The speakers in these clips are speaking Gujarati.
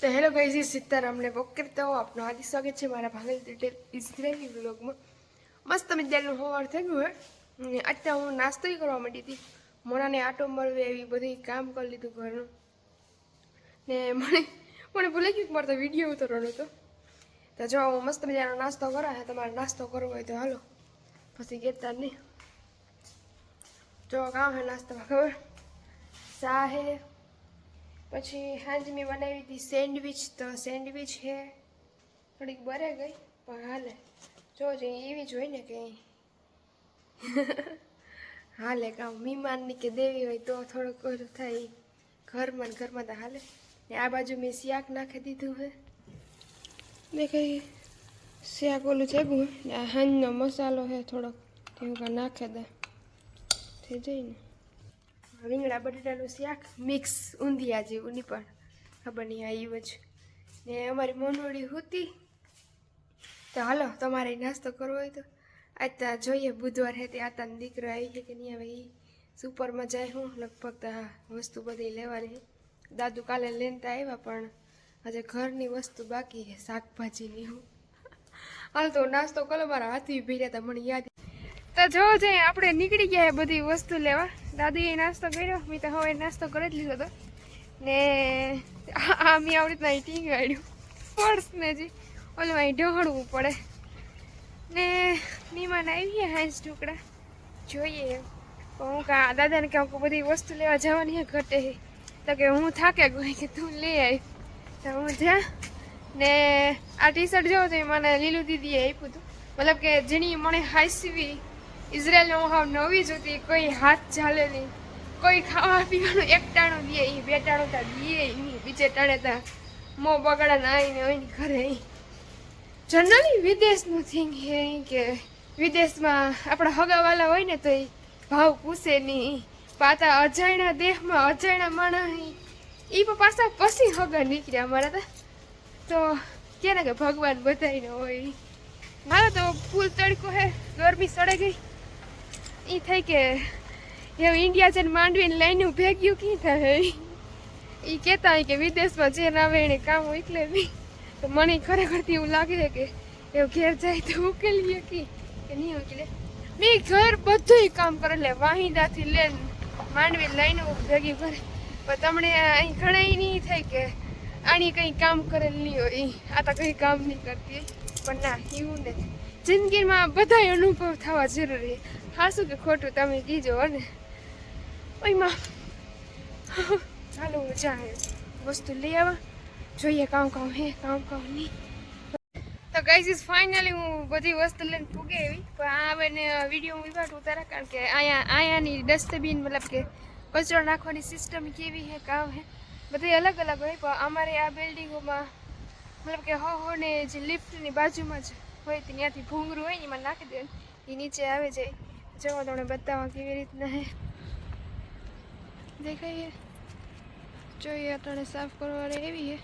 तो हेलो गाइस, सीताराम ने बोकर तो आपनो हार्दिक स्वागत है मारा भागल डिटेल इजरायली व्लॉगમાં મસ્ત મજાનું હોવાર થઈ ગયું હે અત્યારે હું નાસ્તો કરવા માંડી હતી મોણાને આટો મળવે એવી બધી કામ કરી લીધું ઘરનું ને મને ભૂલી ગયું કે મારે તો વિડીયો ઉતારવાનો હતો તો જો હું મસ્ત મજાનો નાસ્તો કરા હે તમારે નાસ્તો કરવો હોય તો હાલો પછી કહેતા નહીં જો કામ હે નાસ્તામાં ખબર ચા હે પછી હાંજ મેં બનાવી હતી સેન્ડવિચ તો સેન્ડવિચ છે થોડીક બરે ગઈ પણ હાલે જો એવી જ હોય ને કે હાલે કામ મહેમાનની કે દેવી હોય તો થોડુંક ઓલું થાય ઘરમાં તો હાલે ને આ બાજુ મેં શાક નાખી દીધું હે દેખાય શાક ઓલું થેગું ને આ હાંજનો મસાલો છે થોડોક તેવું નાખી દે થઈ જાય ને રીંગણા બટેટાનું શાક મિક્સ ઊંધિયા જેવું નહીં પણ ખબર નહીં આવ્યું જ ને અમારી મોનોડી હતી તો હાલો તમારે નાસ્તો કરવો હોય તો આજ તો જોઈએ બુધવાર છે તે આતાનો દીકરો આવી છે કે નહીં આવે એ સુપરમાં જાય હું લગભગ તો હા વસ્તુ બધી લેવાની દાદુ કાલે લેતા આવ્યા પણ આજે ઘરની વસ્તુ બાકી છે શાકભાજીની હું હાલ તો નાસ્તો કરો મારા હાથી ભીર્યા હતા મને યાદ તો જો જઈએ આપણે નીકળી ગયા બધી વસ્તુ લેવા દાદીએ નાસ્તો કર્યો મેં તો હવે નાસ્તો કરી જ લીધો હતો ને આ મેં આવી રીતના ટીંગાડ્યું પર્સ ને જી ઓલું અહીં ઢહળવું પડે ને મહેમાન આવી ગયા હાંસ ટુકડા જોઈએ હું કા દાદાને કહું કે બધી વસ્તુ લેવા જવાની હે ઘટે તો કે હું થાકે ગઈ કે તું લઈ આવી તો હું જા ને આ ટી શર્ટ જોવો તો મને લીલું દીદીએ આપ્યું હતું મતલબ કે જેની મને હાઈસીવી ઇઝરાયલમાં હાવ નવી જ હતી કોઈ હાથ ચાલે નહીં કોઈ ખાવા પીવાનું એક ટાણું દે એ બે ટાણું ત્યાં દે નહીં બીજે ટાણે ત્યાં મો બગાડા ના આવીને હોય ને ઘરે જનરલી વિદેશનું થિંગ હે કે વિદેશમાં આપણા હગાવાલા હોય ને તો એ ભાવ પૂછે નહીં પાતા અજાણ્યા દેહમાં અજાણ્યા માણસ એ પણ પાછા પછી હગા નીકળ્યા અમારા તો કે ને કે ભગવાન બધાને હોય મારો તો ફૂલ તડકો હે ગરમી સડે ગઈ એ થઈ કે એવું ઇન્ડિયા જઈને માંડવીને લઈને ભેગ્યું કી થાય એ કહેતા હોય કે વિદેશમાં જે ના આવે એને કામ ઉકલે નહીં તો મને ખરેખરથી એવું લાગે છે કે એવું ઘેર જાય તો ઉકેલીએ કે નહીં ઉકેલે મેં ઘર બધું કામ કરે લે વાહિંદાથી લઈને માંડવી લઈને ભેગી કરે પણ તમને અહીં ઘણા નહીં થાય કે આની કંઈ કામ કરેલ નહીં હોય આ તો કંઈ કામ નહીં કરતી પણ ના એવું નથી જિંદગીમાં બધા અનુભવ થવા જરૂરી હાશું કે ખોટું તમે કીજો ને ઓયમાં ચાલો મજા આવે વસ્તુ લઈ આવા જોઈએ કામ હે કામ નહીં તો ગાઈઝ ફાઇનલી હું બધી વસ્તુ લઈને પૂગે એવી પણ આ આવે ને વિડીયો વિવાટ ઉતારા કારણ કે અહીંયાની ડસ્ટબિન મતલબ કે કચરો નાખવાની સિસ્ટમ કેવી હે કામ હે બધી અલગ અલગ હોય પણ અમારે આ બિલ્ડિંગોમાં મતલબ કે હો ને જે લિફ્ટની બાજુમાં જ હોય ત્યાંથી ભૂંગરું હોય ને એમાં નાખી દે એ નીચે આવે જાય જવા તમને બતાવવા કેવી રીતના હે દેખાય જોઈએ અટાણે સાફ કરવાની એવી હે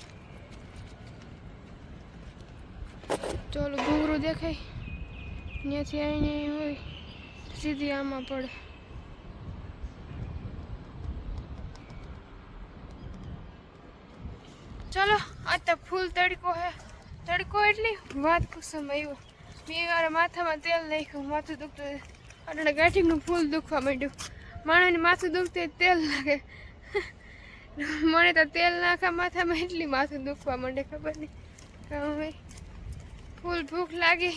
ચાલો ભૂંગરું દેખાય ત્યાંથી આવીને હોય સીધી આમાં પડે ચલો આ તો ફૂલ તડકો હે તડકો એટલી વાત કુસમ આવ્યો મેં મારા માથામાં તેલ નાખ્યું માથું દુખતું અને ગાંઠીનું ફૂલ દુખવા માંડ્યું માણસને માથું દુખતું તેલ લાગે મને તો તેલ નાખા માથામાં એટલી માથું દુખવા માંડે ખબર નહીં ભાઈ ફૂલ ભૂખ લાગી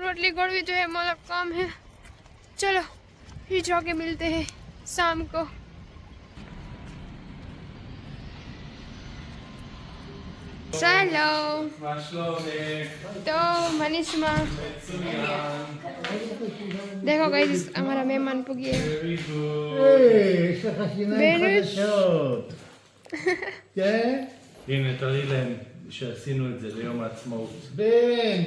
રોટલી ગળવી જોઈએ मतलब काम है चलो फिर जाके मिलते हैं शाम को שלום. מה שלומך? טוב, מה נשמע? מצוין. देखो गाइस हमारा मेहमान पुगी है. Very good. יש לך שיניים חדשות. כן? הנה, תראי להם שעשינו את זה ליום העצמאות. בן,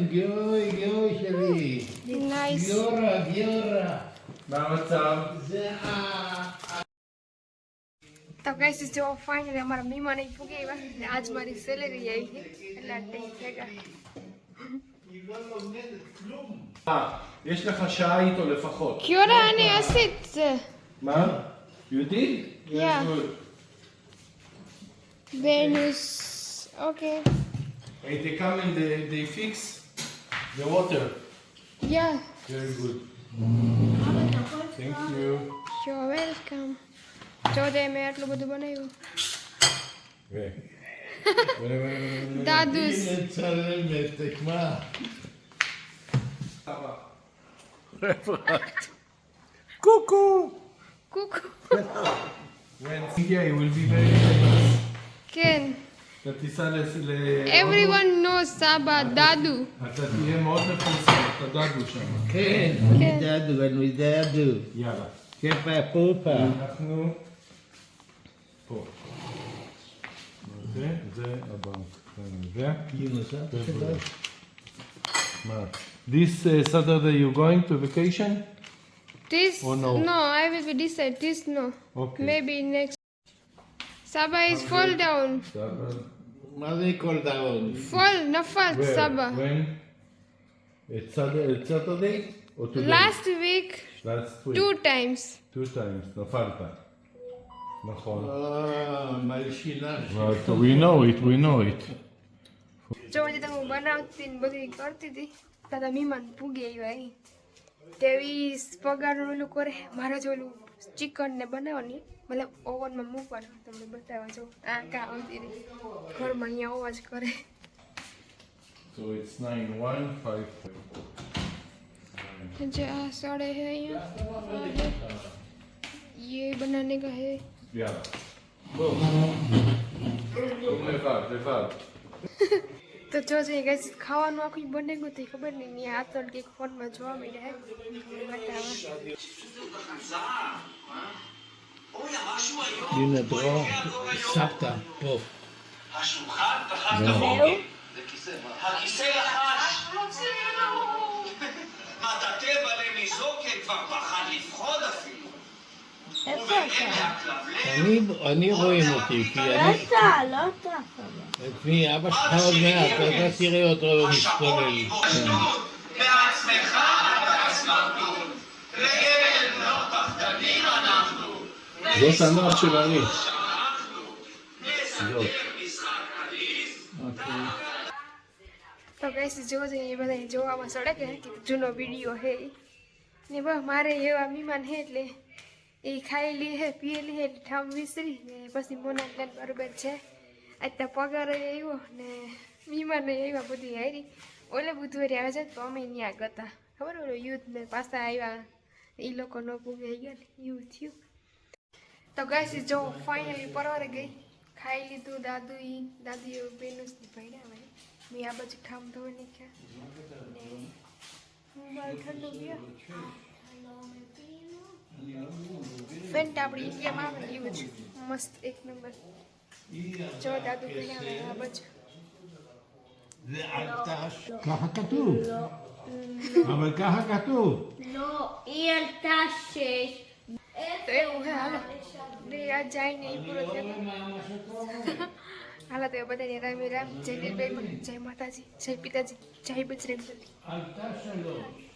גיורוי שלי. Nice. גיורה. מה המצב? זה તો ગાઈસ જો ફાઇનલી અમારા મહેમાન અહીં પુગી આવ્યા ને આજ મારી સેલેરી આવી છે એટલે આ ટાઈમ ભેગા יש לך שעה איתו לפחות. קיורה אני עשית זה מה? יהודי? Yeah. Venus. Okay. Hey, they come and they fix the water. Yeah. Very good. Thank you. You're welcome. જો તે મેં આટલું બધું બનાવ્યું. દાદુસ. צלמת, מה? Cuckoo. Kuku. When yeah, it will be very famous. כן. אתה תיסע Everyone knows סבא, דדו. אתה תהיה מאוד מפורסם, אתה דדו שם. כן, כן. דדו, אני דדו. יאללה. כפה פופה. אנחנו פה. זה הבנק. יונס, מה? This Saturday you going to vacation? This Oh, no. no, I will be decide. This no. Okay. Maybe next. Saba is fall down. מה זה כל דאון? Fall, נפל, Where? סבא. When? It's Saturday or today? Last week, Last week. 2 times. 2 times. נפלת. נכון. מלשינה. But we know it. જો આજે તમે બનાવતી ને બધી કરતી હતી તારા મહેમાન પૂગે આવ્યા અહીં તેવી પગારનું ઓલું કરે મારે જો ઓલું ચિકન ને બનાવવાની મતલબ ઓવનમાં મૂકવાનું તમને બતાવવા જો આ કા આવતી રહી ઘરમાં અહીંયા અવાજ કરે. So it's 915. जो आ सड़े है यहाँ ये बनाने का है. יאללה. בוא. לבד. તો જો છે ગાઈસ ખાવાનું આખું બને ગયું તો ખબર નહીં ને આ તો કે ફોનમાં જોવા મળ્યા હે બતાવા. הנה דרור, סבתא, פה. השולחן פחד הכיסא לחש. מטאטא בלה מזוקן כבר פחד לפחוד אפילו. אני רואים אותי, כי אני... לא אתה. את מי? אבא שלך עוד מעט, אתה תראה אותו משתולל. בעצמך אתה סמרטוט. לילד לא פחדנים אנחנו. זאת הנוער של אני. તો ગાઈસ જો છે એ બધા જોવામાં સડે કે જૂનો વિડીયો હે ને બસ મારે એવા મહેમાન હે એટલે એ ખાયેલી હે પીએલી હે એટલે ઠામ વિસરી ને પછી મોના પ્લાન બરોબર છે આજ તો પગાર આવ્યો ને મહેમાન આવ્યા બધી હારી ઓલે બુધવારે આવે છે તો અમે ત્યાં ગયા ખબર ઓલો યુથ ને પાછા આવ્યા એ લોકો ન પૂગાઈ ગયા ને એવું થયું. તો ગાઈસ જો ફાઇનલી પરવારે ગઈ ખાઈ લીધું દાદીઓ બેનુસની ભાઈના ભાઈ મેં આ બાજુ ઠામ ધોઈ નાખ્યા ને હું મારું ઠંડુ પીવા ફેન્ટ આપણી ઇન્ડિયામાં આવે ને એવું જ મસ્ત એક નંબર. જો દાદુ પીને આ બાજુ ככה כתוב. אבל ככה כתוב. לא, היא עלתה 6. તો એવું હે હાલો બે આ જાય ને એ પૂરો થયો હાલો તો બધાને રામ રામ જય લીલભાઈ જય માતાજી જય પિતાજી જય બજરંગ બલી. עלתה 3.